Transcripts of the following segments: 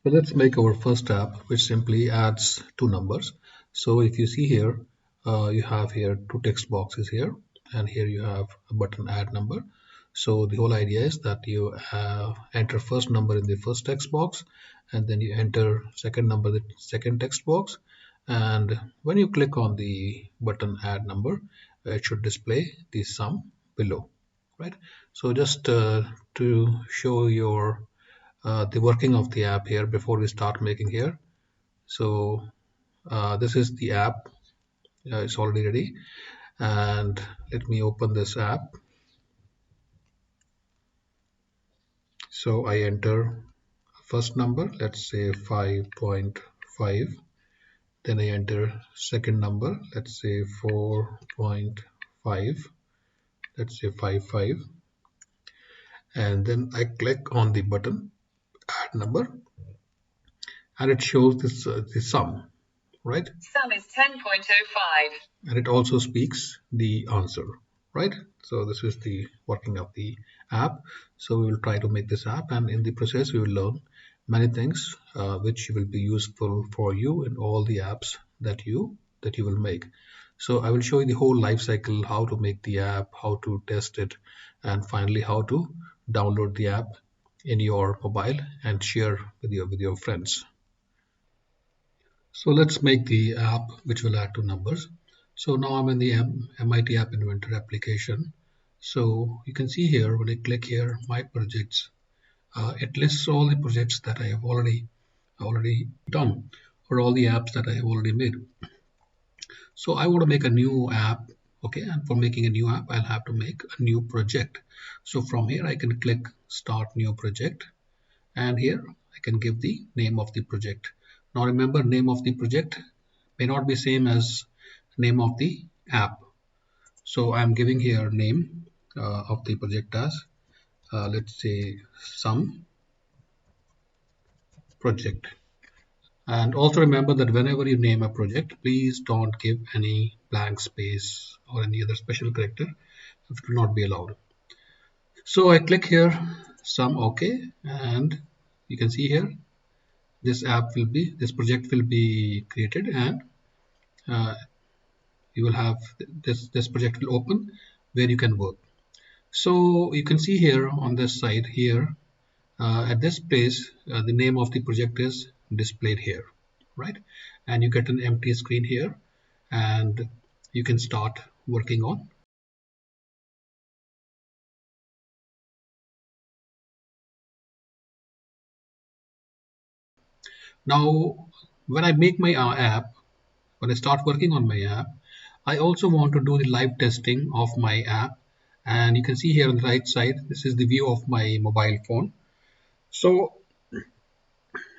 So let's make our first app, which simply adds two numbers. So if you see here, you have here two text boxes here, and here you have a button add number. So the whole idea is that you enter first number in the first text box, and then you enter second number in the second text box. And when you click on the button add number, it should display the sum below, right? So just to show your the working of the app here before we start making here. So this is the app. It's already ready, and let me open this app. So I enter first number, let's say 5.5. Then I enter second number, let's say 4.5. Let's say 55. And then I click on the button add number, and it shows this the sum, right? Sum is 10.05. And it also speaks the answer, right? So this is the working of the app. So we will try to make this app, and in the process we will learn many things which will be useful for you in all the apps that you will make. So I will show you the whole life cycle, how to make the app, how to test it, and finally how to download the app in your mobile and share with your friends. So let's make the app which will add two numbers. So now I'm in the MIT App Inventor Application. So you can see here, when I click here, my projects, it lists all the projects that I have already done, or all the apps that I have already made. So I want to make a new app, okay, and for making a new app, I'll have to make a new project. So from here, I can click Start New Project, and here I can give the name of the project. Now remember, name of the project may not be same as name of the app. So I'm giving here name of the project as let's say some project. And also remember that whenever you name a project, please don't give any blank space or any other special character. It will not be allowed. So I click here some, okay, and you can see here this project will be created, and you will have this project will open where you can work. So you can see here on this side here, at this place, the name of the project is displayed here, right? And you get an empty screen here, and you can start working on. Now, when I make my app, when I start working on my app, I also want to do the live testing of my app. And you can see here on the right side, this is the view of my mobile phone. So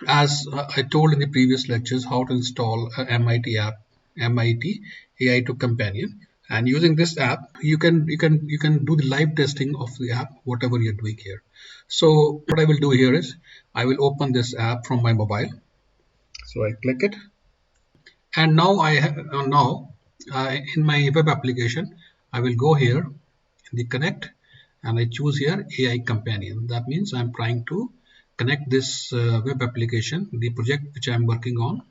as I told in the previous lectures, how to install a MIT app, MIT AI2 Companion, and using this app, you can do the live testing of the app, whatever you're doing here. So what I will do here is I will open this app from my mobile. So I click it, and now in my web application, I will go here in the connect, and I choose here AI Companion. That means I'm trying to connect this web application, the project which I'm working on.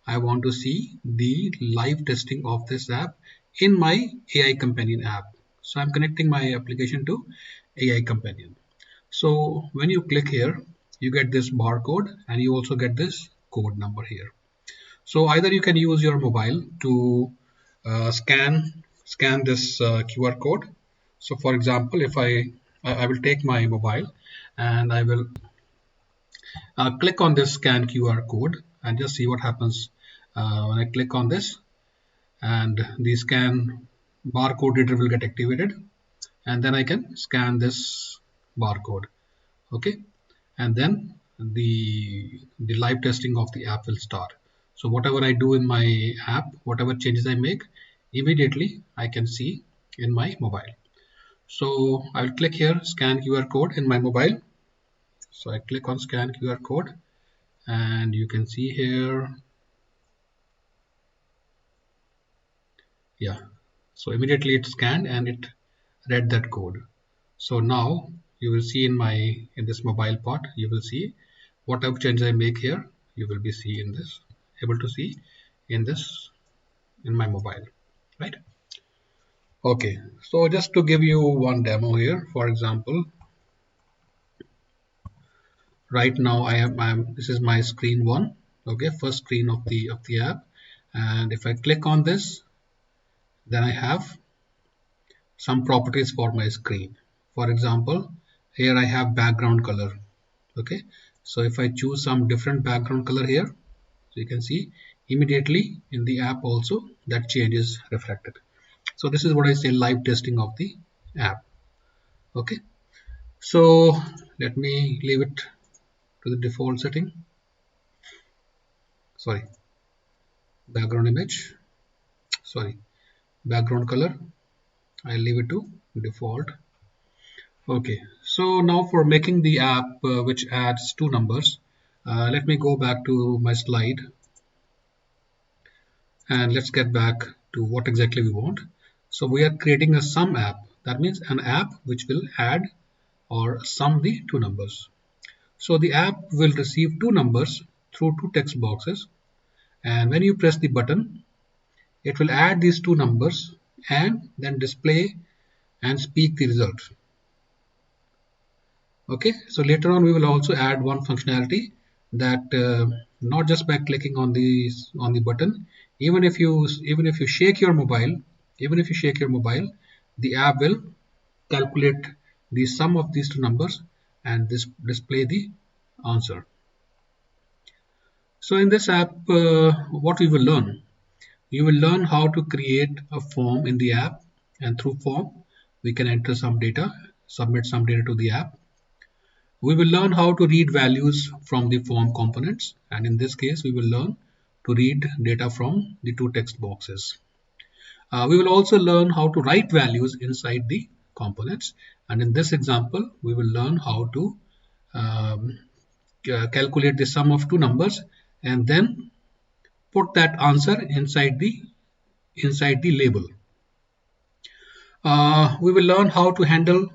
I want to see the live testing of this app in my AI Companion app. So I'm connecting my application to AI Companion. So when you click here, you get this barcode, and you also get this code number here. So either you can use your mobile to scan this QR code. So for example, if I will take my mobile, and I will click on this scan QR code, and just see what happens when I click on this, and the scan barcode reader will get activated, and then I can scan this barcode, okay, and then the live testing of the app will start. So whatever I do in my app, whatever changes I make, immediately I can see in my mobile. So I will click here scan QR code in my mobile. So I click on scan QR code, and you can see here, yeah, so immediately it scanned and it read that code. So now you will see in this mobile part, you will see whatever changes I make here, you will be able to see in this in my mobile, right? Okay, so just to give you one demo here, for example, right now this is my screen one, okay, first screen of the app, and if I click on this, then I have some properties for my screen. For example, here I have background color, okay, so if I choose some different background color here, so you can see immediately in the app also that change is reflected. So this is what I say live testing of the app. Okay, so let me leave it to the default setting. Sorry, background image, sorry, background color, I'll leave it to default. Okay, so now for making the app which adds two numbers, let me go back to my slide and let's get back to what exactly we want. So we are creating a sum app. That means an app which will add or sum the two numbers. So the app will receive two numbers through two text boxes, and when you press the button, it will add these two numbers and then display and speak the result. Okay, so later on we will also add one functionality that not just by clicking on the button, even if you shake your mobile, the app will calculate the sum of these two numbers and display the answer. So in this app, what we will learn? You will learn how to create a form in the app, and through form we can enter some data, submit some data to the app. We will learn how to read values from the form components, and in this case we will learn to read data from the two text boxes. We will also learn how to write values inside the components, and in this example we will learn how to calculate the sum of two numbers and then put that answer inside the label. We will learn how to handle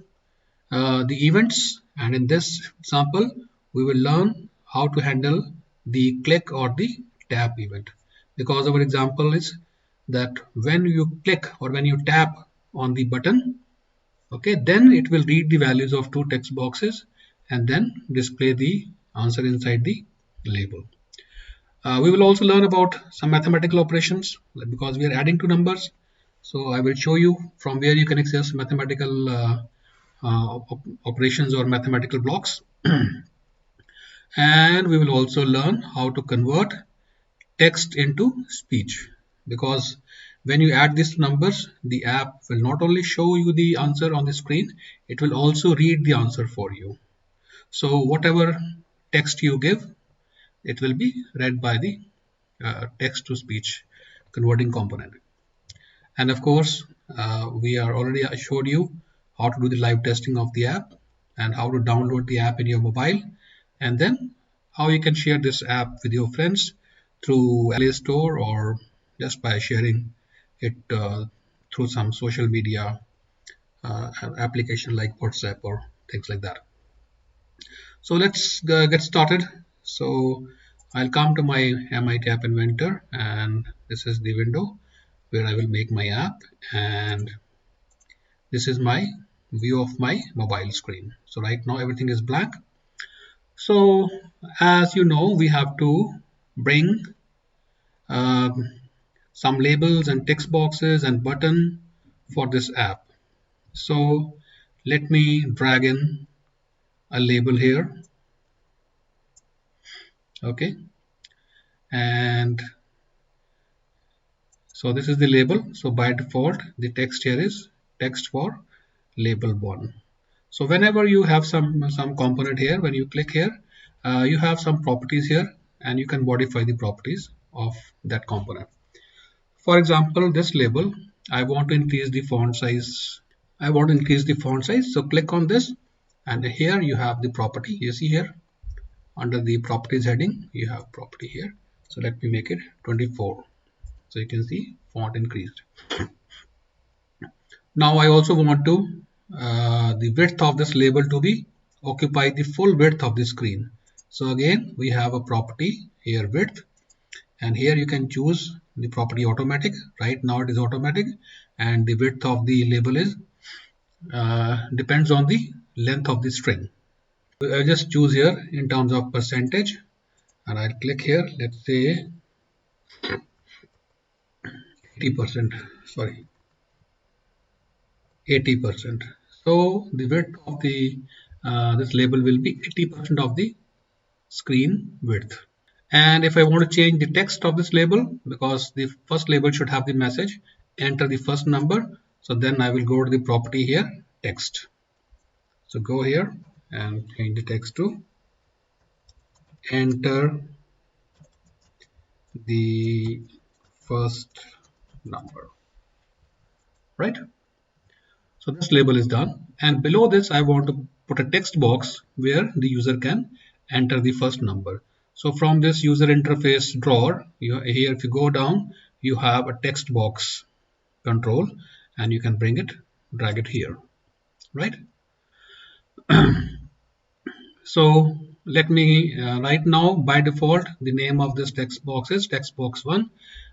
the events, and in this example we will learn how to handle the click or the tap event, because our example is that when you click or when you tap on the button, okay, then it will read the values of two text boxes and then display the answer inside the label. We will also learn about some mathematical operations because we are adding two numbers. So I will show you from where you can access mathematical operations or mathematical blocks. And we will also learn how to convert text into speech, because when you add these numbers, the app will not only show you the answer on the screen, it will also read the answer for you. So whatever text you give, it will be read by the text to speech converting component. And of course, we are already showed you how to do the live testing of the app and how to download the app in your mobile, and then how you can share this app with your friends through Play Store or just by sharing it through some social media application like WhatsApp or things like that. So let's get started. So I'll come to my MIT App Inventor, and this is the window where I will make my app, and this is my view of my mobile screen. So right now everything is blank. So as you know, we have to bring some labels and text boxes and button for this app. So let me drag in a label here. Okay, and so this is the label. So by default the text here is text for label 1. So whenever you have some component here, when you click here, you have some properties here and you can modify the properties of that component. For example, this label, I want to increase the font size. So click on this, and here you have the property. You see here under the properties heading, you have property here. So let me make it 24. So you can see font increased. Now I also want to the width of this label to be occupy the full width of the screen. So again, we have a property here, width, and here you can choose the property automatic. Right now it is automatic, and the width of the label is depends on the length of the string. I just choose here in terms of percentage, and I'll click here. Let's say 80%. Sorry, 80%. So the width of the this label will be 80% of the screen width. And if I want to change the text of this label, because the first label should have the message, enter the first number. So then I will go to the property here, text. So go here and change the text to enter the first number, right? So this label is done, and below this I want to put a text box where the user can enter the first number. So from this user interface drawer, here if you go down, you have a text box control, and you can bring it, drag it here, right? So let me right now, by default the name of this text box is text box 1.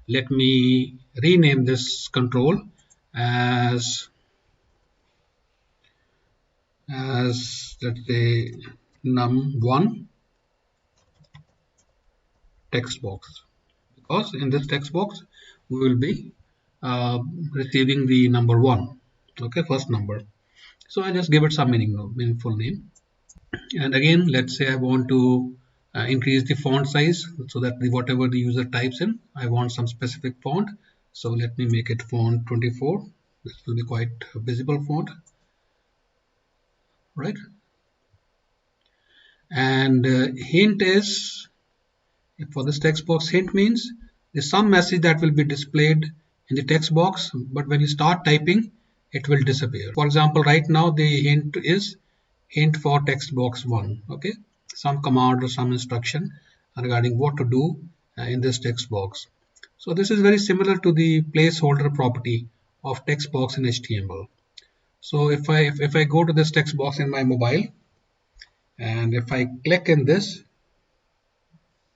Let me rename this control as let's say num1 text box, because in this text box we will be uh, receiving the number 1, okay, first number. So I just give it some meaningful name. And again, let's say I want to increase the font size, so that whatever the user types in, I want some specific font. So let me make it font 24. This will be quite a visible font, right? And hint is, for this text box, hint means there's some message that will be displayed in the text box, but when you start typing, it will disappear. For example, right now the hint is hint for text box 1. Okay, some command or some instruction regarding what to do in this text box. So this is very similar to the placeholder property of text box in HTML. So if I go to this text box in my mobile, and if I click in this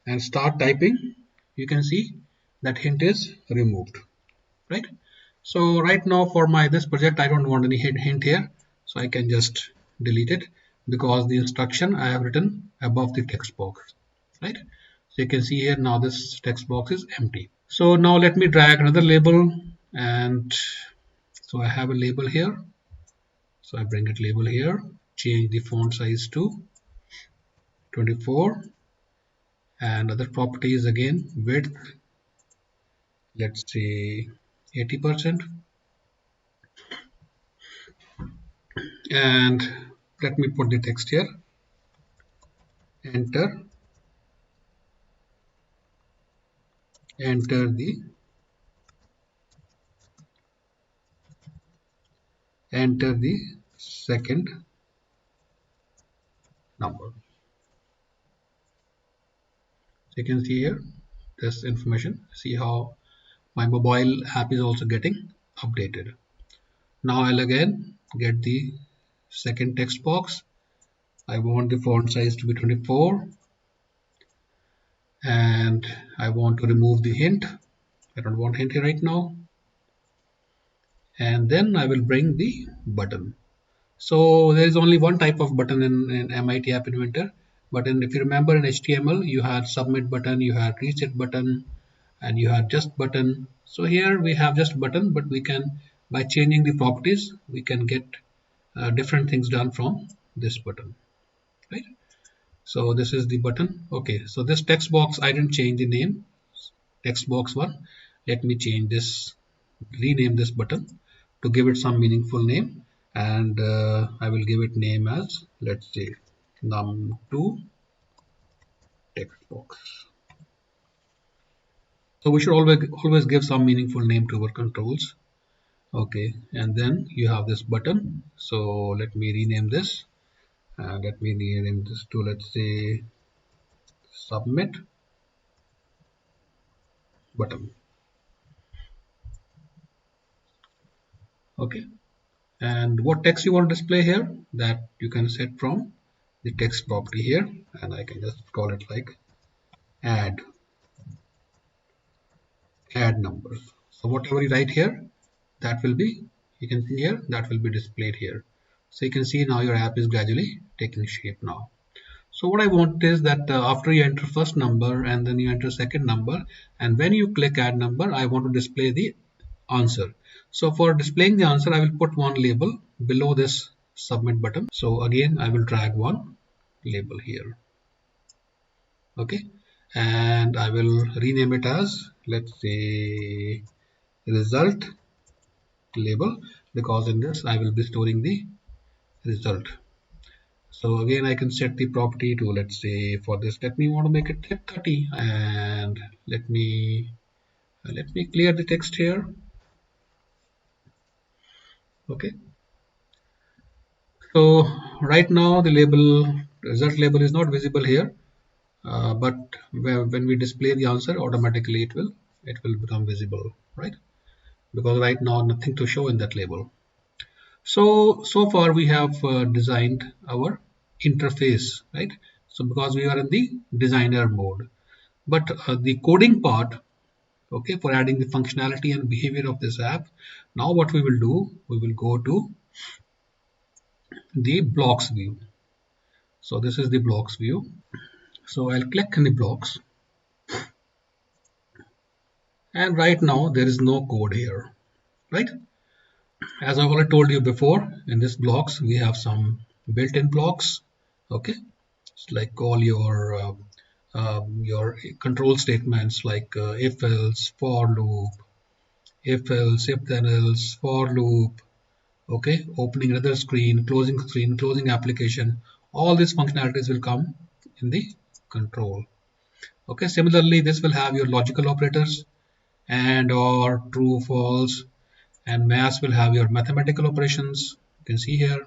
and start typing, you can see that hint is removed, right? So right now for my this project, I don't want any hint here, so I can just delete it, because the instruction I have written above the text box, right? So you can see here now this text box is empty. So now let me drag another label, and so I have a label here, so I bring it label here, change the font size to 24, and other properties again, width, let's say 80%, and let me put the text here, enter the second number. So you can see here this information, see how my mobile app is also getting updated. Now I'll again get the second text box. I want the font size to be 24, and I want to remove the hint. I don't want hint here right now. And then I will bring the button. So there is only one type of button in MIT App Inventor. But if you remember in HTML, you had submit button, you had reset button, and you had just button. So here we have just button, but we can, by changing the properties, we can get different things done from this button, right? So this is the button. Okay, so this text box, I didn't change the name, text box 1. Let me change this, rename this button to give it some meaningful name, and I will give it name as, let's say, num2 text box. So we should always give some meaningful name to our controls. Okay, and then you have this button. So let me rename this, and let me rename this to, let's say, submit button. Okay, and what text you want to display here, that you can set from the text property here, and I can just call it like add numbers. So whatever you write here, that will be, you can see here, that will be displayed here. So you can see now your app is gradually taking shape now. So what I want is that after you enter first number and then you enter second number, and when you click add number, I want to display the answer. So for displaying the answer, I will put one label below this submit button. So again, I will drag one label here. Okay, and I will rename it as, let's say, result label, because in this I will be storing the result. So again, I can set the property to, let's say, for this, let me want to make it 30, and let me clear the text here. Okay, so right now the result label is not visible here, but when we display the answer, automatically it will become visible, right? Because right now nothing to show in that label. So far we have designed our interface, right? So because we are in the designer mode, but the coding part, okay, for adding the functionality and behavior of this app, now what we will do, we will go to the blocks view. So this is the blocks view. So I'll click on the blocks, and right now there is no code here, right? As I've already told you before, in this blocks we have some built-in blocks. Okay, it's like all your control statements like if else, for loop, if else, if then else, for loop. Okay, opening another screen, closing application. All these functionalities will come in the control. Okay, similarly, this will have your logical operators and or true, false, and mass will have your mathematical operations. You can see here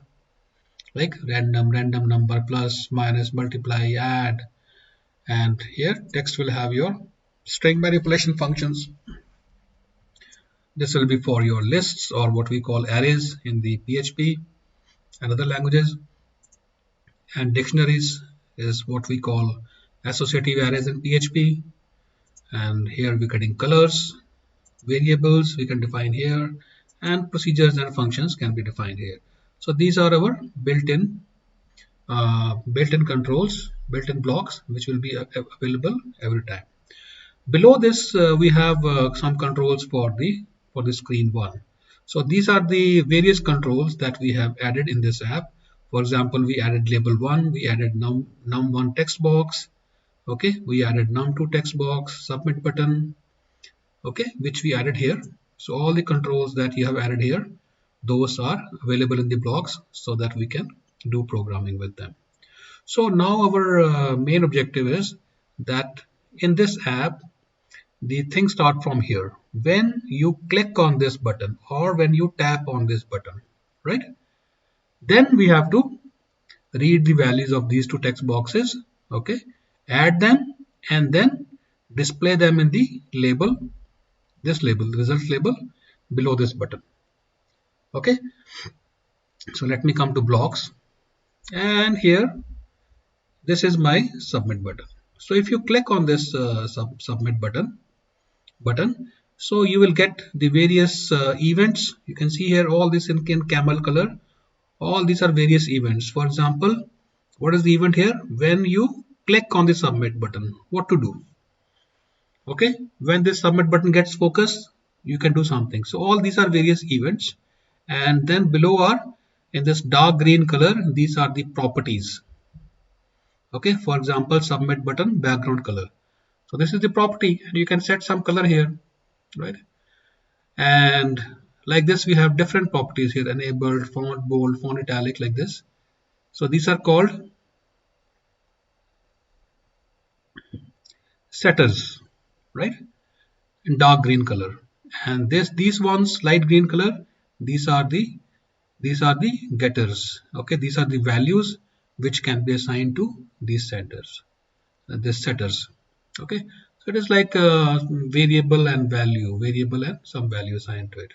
like random number, plus, minus, multiply, add, and here text will have your string manipulation functions. This will be for your lists, or what we call arrays in the PHP and other languages, and dictionaries is what we call associative arrays in PHP. And here we're getting colors, variables we can define here, and procedures and functions can be defined here. So these are our built-in controls, built-in blocks, which will be available every time. Below this, we have some controls for the screen one. So these are the various controls that we have added in this app. For example, we added label 1, we added num1 text box. Okay, we added num2 text box, submit button. Okay, which we added here. So all the controls that you have added here, those are available in the blocks so that we can do programming with them. So now our main objective is that in this app, the things start from here. When you click on this button or when you tap on this button, right? Then we have to read the values of these two text boxes, okay? Add them and then display them in the label, this label, result label below this button. Okay, so let me come to blocks, and here this is my submit button. So if you click on this submit button, so you will get the various events. You can see here all this in camel color. All these are various events. For example, what is the event here? When you click on the submit button, what to do? Okay, when this submit button gets focused, you can do something. So all these are various events, and then below are in this dark green color, these are the properties. Okay, for example, submit button background color. So this is the property, and you can set some color here, right? And like this, we have different properties here: enabled, font bold, font italic, like this. So these are called setters, right? In dark green color, and these ones light green color, these are the getters. Okay, these are the values which can be assigned to these setters. Okay, so it is like a variable and some value assigned to it.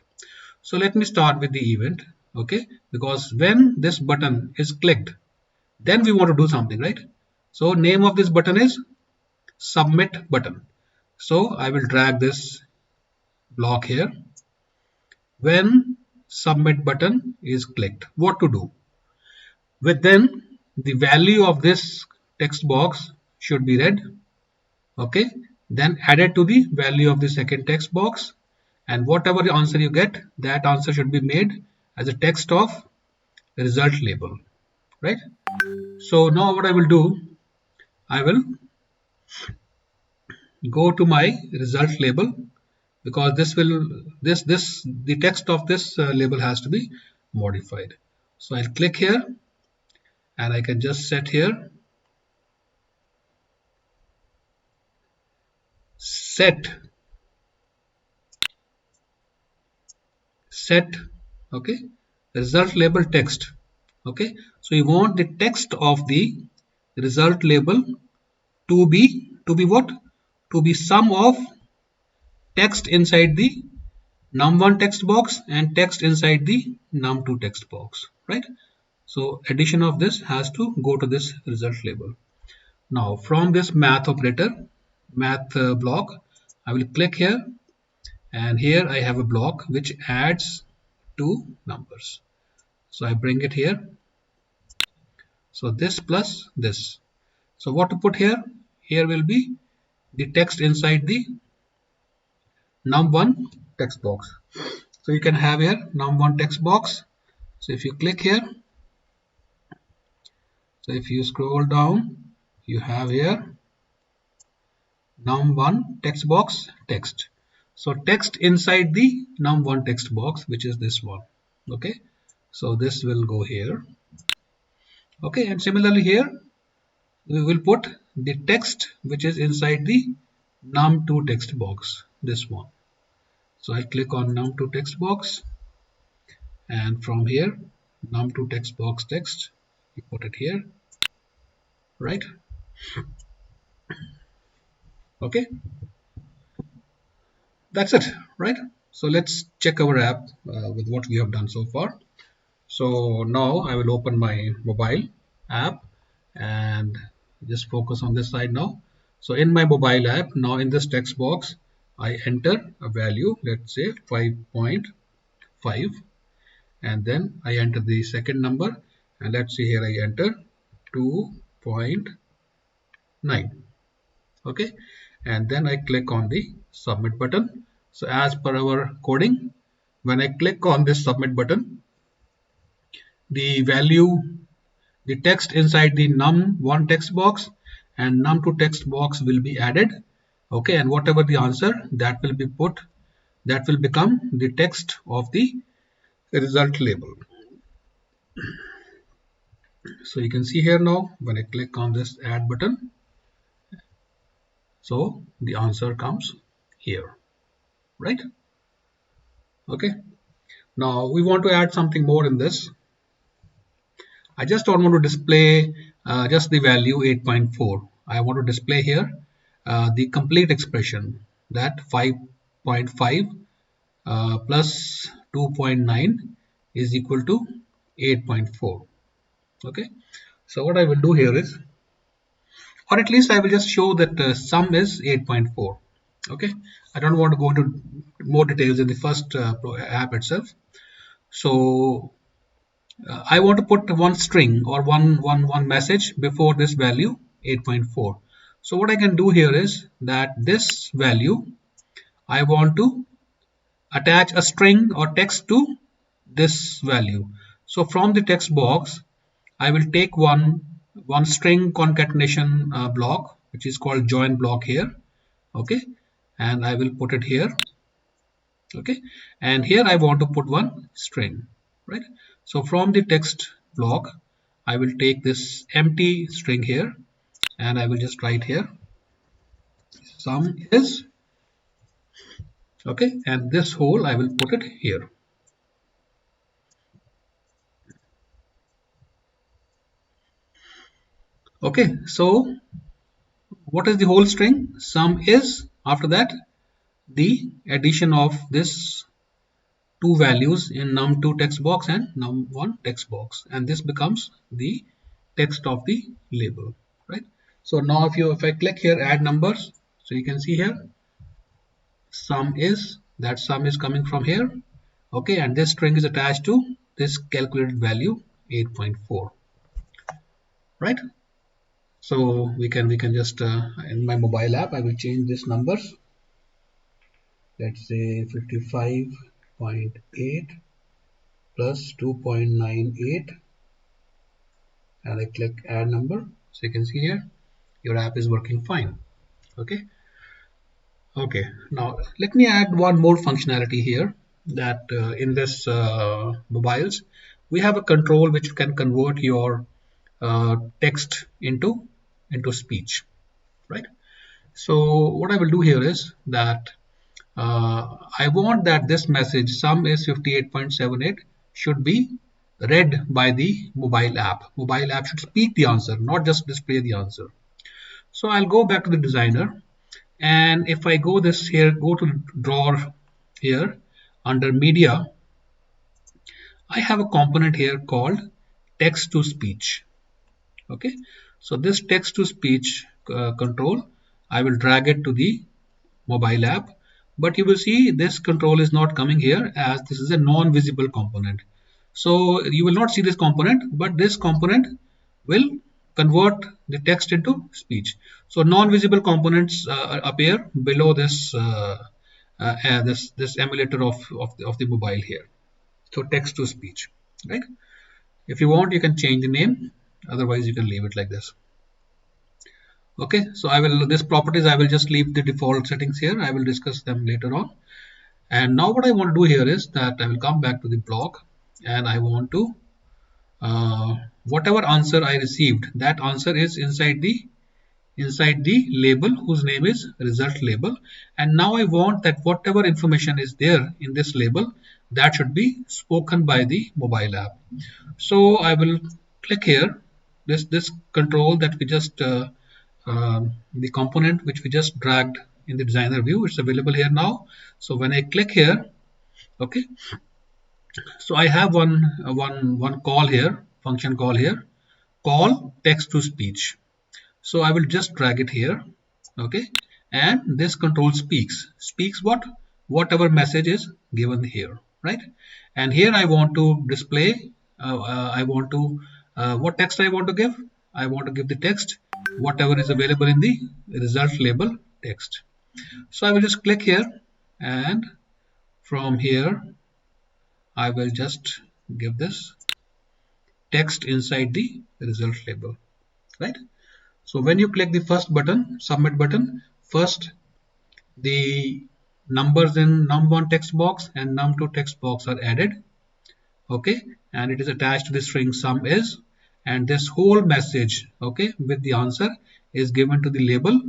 So let me start with the event. Okay, because when this button is clicked, Then we want to do something, right? So name of this button is submit button. So I will drag this block here. When submit button is clicked, what to do? With then the value of this text box should be read. Okay, then added to the value of the second text box, and whatever the answer you get, that answer should be made as a text of result label, right? So now what I will do, I will go to my result label, because this the text of this label has to be modified. So I'll click here, and I can just set here set set okay, result label text. Okay, so you want the text of the result label to be what, to be sum of text inside the num1 text box and text inside the num2 text box, right? So addition of this has to go to this result label. Now from this math operator, math block, I will click here, and here I have a block which adds two numbers. So I bring it here. So this plus this. So what to put here? Here will be the text inside the num1 text box. So you can have here num1 text box. So if you click here, so if you scroll down, you have here num1 text box text. So text inside the num1 text box, which is this one. Okay, so this will go here. Okay, and similarly here we will put the text which is inside the num2 text box, this one. So I click on num2 text box, and from here num2 text box text, you put it here, right? Okay, that's it, right? So let's check our app with what we have done so far. So now I will open my mobile app and just focus on this side now. So in my mobile app, now in this text box, I enter a value, let's say 5.5, and then I enter the second number, and let's see here I enter 2.9. Okay, and then I click on the submit button. So as per our coding, when I click on this submit button, the value, the text inside the num1 text box and num2 text box will be added. Okay, and whatever the answer, that will be put, that will become the text of the result label. So you can see here now when I click on this add button, so the answer comes here, right? Okay, now we want to add something more in this. I just don't want to display just the value 8.4. I want to display here the complete expression, that 5.5 plus 2.9 is equal to 8.4. Okay, so what I will do here is, or at least I will just show that sum is 8.4. Okay, I don't want to go into more details in the first app itself. So I want to put one string or one message before this value 8.4. So what I can do here is that this value, I want to attach a string or text to this value. So from the text box, I will take one string concatenation block, which is called join block here. Okay, and I will put it here. Okay, and here I want to put one string, right? So from the text block, I will take this empty string here, and I will just write here sum is, okay, and this whole I will put it here. Okay, so what is the whole string? Sum is, after that the addition of this two values in num2 text box and num1 text box, and this becomes the text of the label, right? So now if I click here add numbers, so you can see here sum is coming from here, okay, and this string is attached to this calculated value 8.4, right? So we can just in my mobile app I will change these numbers. Let's say 55.8 plus 2.98, and I click add number. So you can see here your app is working fine. Okay, now let me add one more functionality here, that in this mobiles we have a control which can convert your text into speech, right? So what I will do here is that I want that this message sum is 58.78 should be read by the mobile app. Mobile app should speak the answer, not just display the answer. So I'll go back to the designer, and if I go this here, go to drawer here under media, I have a component here called text to speech. Okay, so this text to speech control, I will drag it to the mobile app, but you will see this control is not coming here as this is a non-visible component. So you will not see this component, but this component will convert the text into speech. So non-visible components appear below this emulator of the mobile here. So text to speech, right? If you want, you can change the name. Otherwise, you can leave it like this. Okay, so I will this properties I will just leave the default settings here. I will discuss them later on. And now what I want to do here is that I will come back to the block, and I want to whatever answer I received, that answer is inside the label whose name is result label. And now I want that whatever information is there in this label, that should be spoken by the mobile app. So I will click here this control that we just the component which we just dragged in the designer view, it's available here now. So when I click here, okay, so I have one call here, function call here, call text to speech. So I will just drag it here, okay, and this control speaks whatever message is given here, right? And here I want to display I want to what text I want to give. I want to give the text whatever is available in the result label text. So I will just click here, and from here I will just give this text inside the result label, right? So when you click the first button, submit button, first the numbers in num1 text box and num2 text box are added, okay, and it is attached to the string sum is, and this whole message, okay, with the answer is given to the label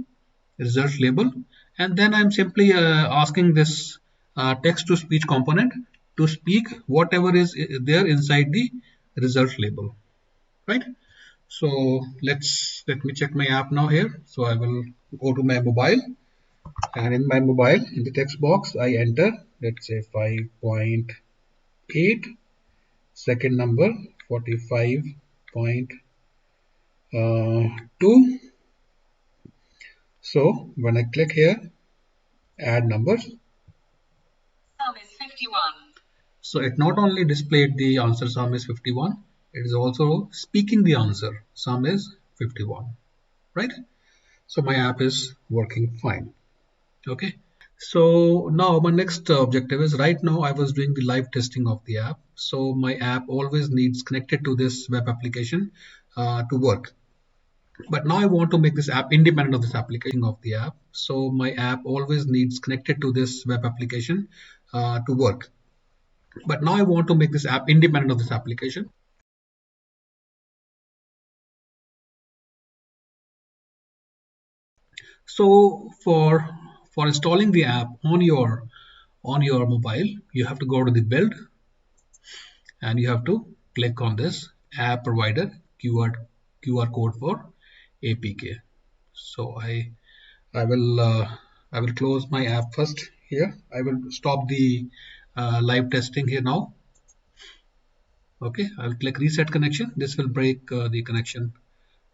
result label. And then I'm simply asking this text to speech component to speak whatever is there inside the result label, right? So let me check my app now here. So I will go to my mobile, and in my mobile in the text box I enter, let's say 5.8, second number 45.2. So when I click here add numbers, Sum is 51. so it not only displayed the answer sum is 51, it is also speaking the answer sum is 51, right? So my app is working fine. Okay, so now my next objective is, right now I was doing the live testing of the app, so my app always needs connected to this web application to work. But now I want to make this app independent of this application of the app, so my app always needs connected to this web application to work. But now I want to make this app independent of this application. So for installing the app on your mobile, you have to go to the build, and you have to click on this app provider QR code for APK. So I will close my app first here. I will stop the live testing here now. Okay, I'll click reset connection. This will break the connection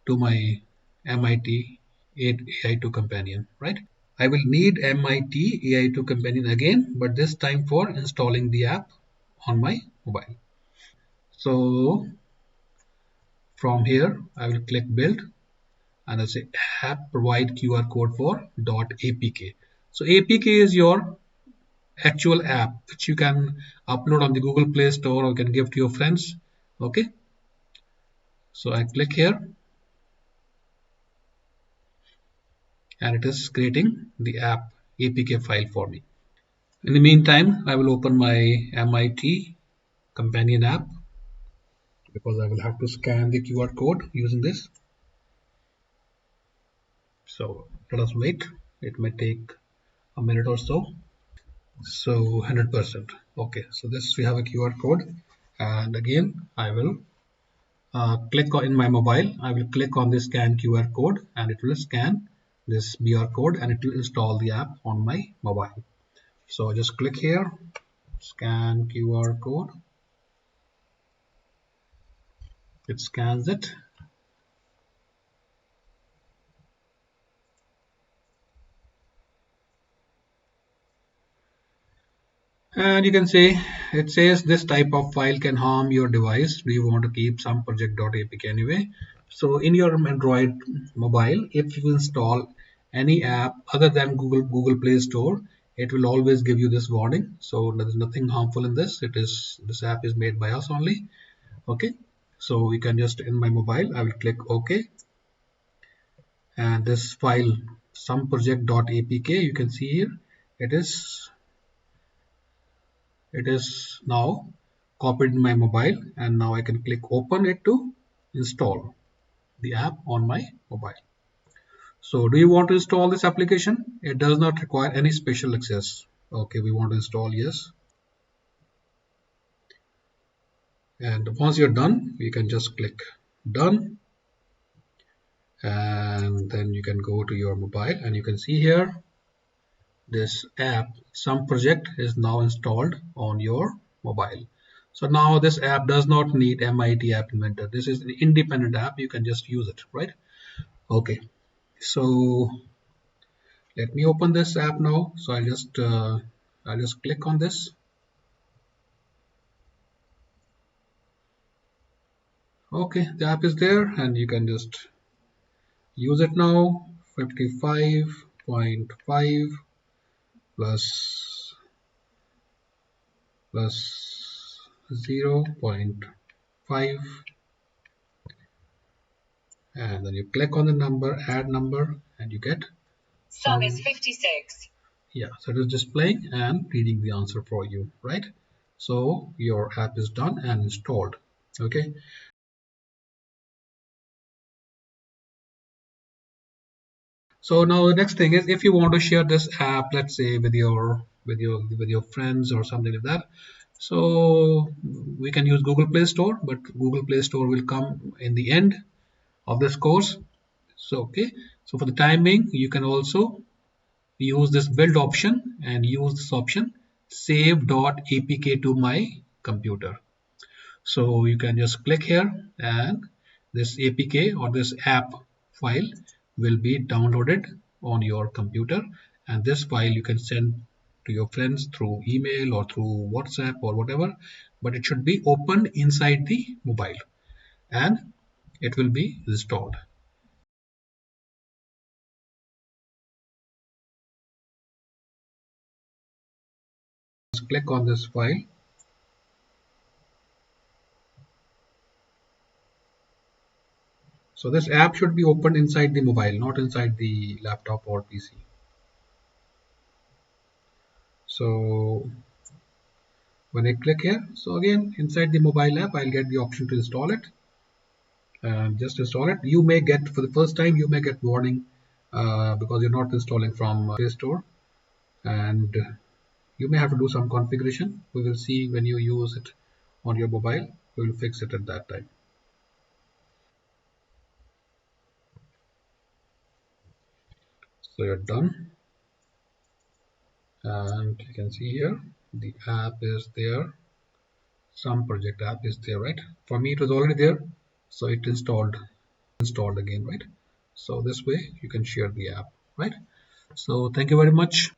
to my MIT AI2 companion, right? I will need MIT AI2 companion again, but this time for installing the app on my mobile. So from here, I will click build and I'll say app provide QR code for .apk. So APK is your actual app which you can upload on the Google Play Store or can give to your friends. Okay, so I click here and it is creating the app APK file for me. In the meantime, I will open my MIT companion app because I will have to scan the QR code using this. So let us wait. It may take a minute or so. So 100%. Okay, so this we have a QR code, and again I will click on in my mobile. I will click on the scan QR code, and it will scan this BR code, and it will install the app on my mobile. So just click here, scan QR code. It scans it. And you can say it says this type of file can harm your device. Do you want to keep some project.apk anyway? So in your Android mobile, if you install any app other than Google Play Store, it will always give you this warning. So there is nothing harmful in this. This app is made by us only. Okay. So we can just in my mobile, I will click OK, and this file some project.apk, you can see here it is now copied in my mobile, and now I can click open it to install the app on my mobile. So do you want to install this application? It does not require any special access. Okay, we want to install, yes. And once you're done, you can just click done, and then you can go to your mobile and you can see here this app some project is now installed on your mobile. So now this app does not need MIT App Inventor. This is an independent app. You can just use it, right? Okay. So let me open this app now. So I'll just click on this. Okay, the app is there, and you can just use it now. 55.5 plus 0.5, and then you click on the number, add number, and you get Sum is 56. Yeah, so it is displaying and reading the answer for you, right? So your app is done and installed. Okay. So now the next thing is, if you want to share this app, let's say with your friends or something like that, so we can use Google Play Store, but Google Play Store will come in the end of this course. So okay, so for the time being, you can also use this build option and use this option save.apk to my computer. So you can just click here, and this APK or this app file will be downloaded on your computer, and this file you can send to your friends through email or through WhatsApp or whatever, but it should be opened inside the mobile and it will be installed. Just click on this file. So this app should be opened inside the mobile, not inside the laptop or PC. So when I click here, so again inside the mobile app, I'll get the option to install it, and just install it. You may get, for the first time, you may get warning because you're not installing from Play Store, and you may have to do some configuration. We will see when you use it on your mobile. We will fix it at that time. So you're done, and you can see here the app is there. some project app is there, right? For me it was already there, so it installed again, right? So this way you can share the app, right? So thank you very much.